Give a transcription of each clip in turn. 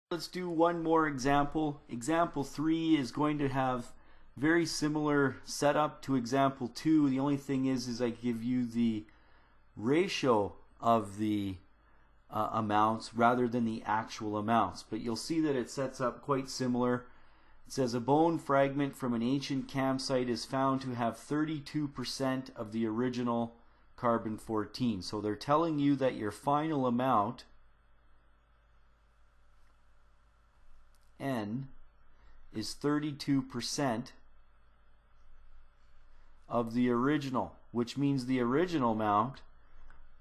Let's do one more example. Example 3 is going to have very similar setup to example 2. The only thing is I give you the ratio of the amounts rather than the actual amounts. But you'll see that it sets up quite similar. It says a bone fragment from an ancient campsite is found to have 32% of the original carbon-14. So they're telling you that your final amount N is 32% of the original, which means the original amount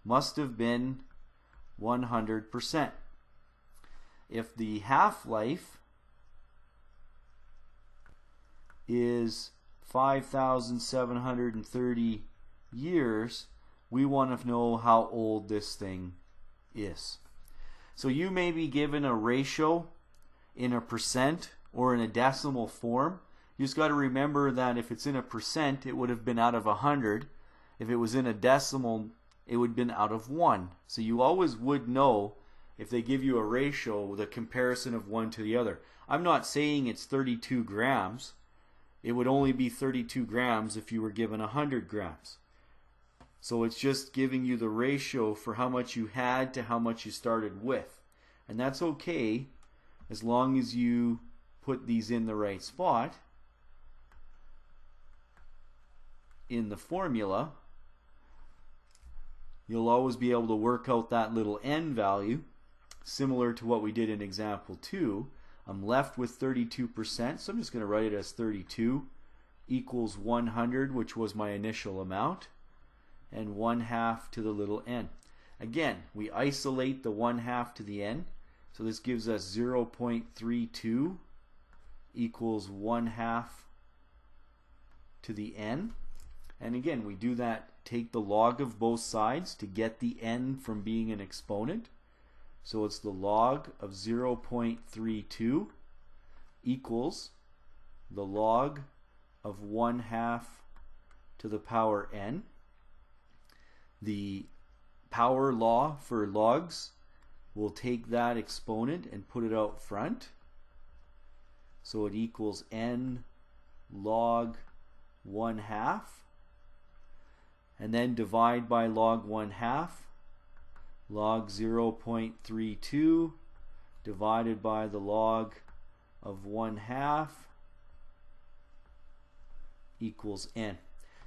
must have been 100%. If the half-life is 5,730 years, we want to know how old this thing is. So you may be given a ratio in a percent or in a decimal form. You just got to remember that if it's in a percent, it would have been out of 100. If it was in a decimal, it would have been out of 1. So you always would know if they give you a ratio, the comparison of one to the other. I'm not saying it's 32 grams. It would only be 32 grams if you were given 100 grams. So it's just giving you the ratio for how much you had to how much you started with. And that's okay as long as you put these in the right spot in the formula. You'll always be able to work out that little n value, similar to what we did in example 2. I'm left with 32%, so I'm just going to write it as 32 equals 100, which was my initial amount, and 1/2 to the little n. Again, we isolate the 1/2 to the n, so this gives us 0.32 equals 1/2 to the n. And again, we do that, take the log of both sides to get the n from being an exponent. So it's the log of 0.32 equals the log of 1/2 to the power n. The power law for logs will take that exponent and put it out front. So it equals n log 1/2. And then divide by log 1/2. Log 0.32 divided by the log of 1/2 equals n.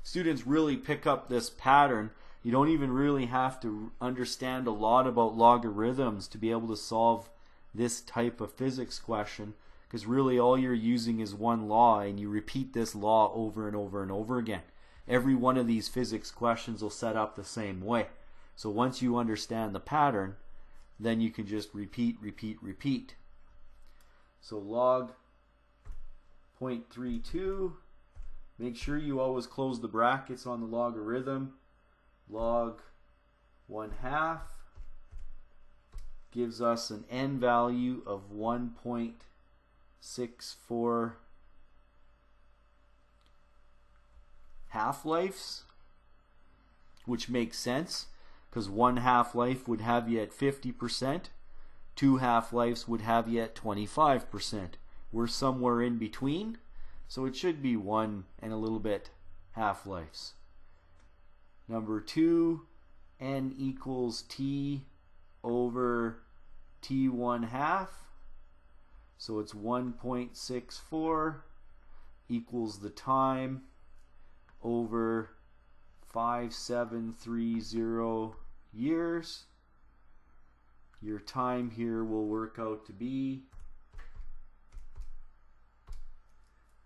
Students really pick up this pattern. You don't even really have to understand a lot about logarithms to be able to solve this type of physics question, because really all you're using is one law, and you repeat this law over and over and over again. Every one of these physics questions will set up the same way. So once you understand the pattern, then you can just repeat, repeat, repeat. So log 0.32, make sure you always close the brackets on the logarithm. Log 1/2 gives us an n value of 1.64 half-lives, which makes sense because 1 half-life would have you at 50%, 2 half-lives would have you at 25%. We're somewhere in between, so it should be 1 and a little bit half-lives. Number 2, n equals t over t1/2. So it's 1.64 equals the time over 5,730 years. Your time here will work out to be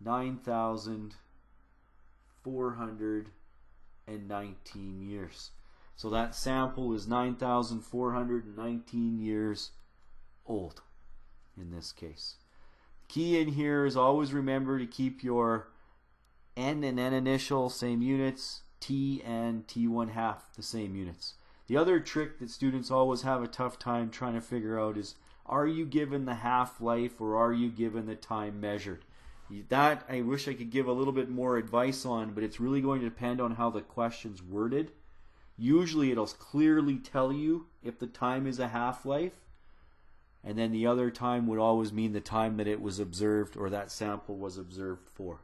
9,419 years. So that sample is 9,419 years old in this case. Key in here is always remember to keep your n and n initial same units, t and t1/2 the same units. The other trick that students always have a tough time trying to figure out is, are you given the half-life or are you given the time measured? That I wish I could give a little bit more advice on, but it's really going to depend on how the question's worded. Usually it'll clearly tell you if the time is a half-life, and then the other time would always mean the time that it was observed or that sample was observed for.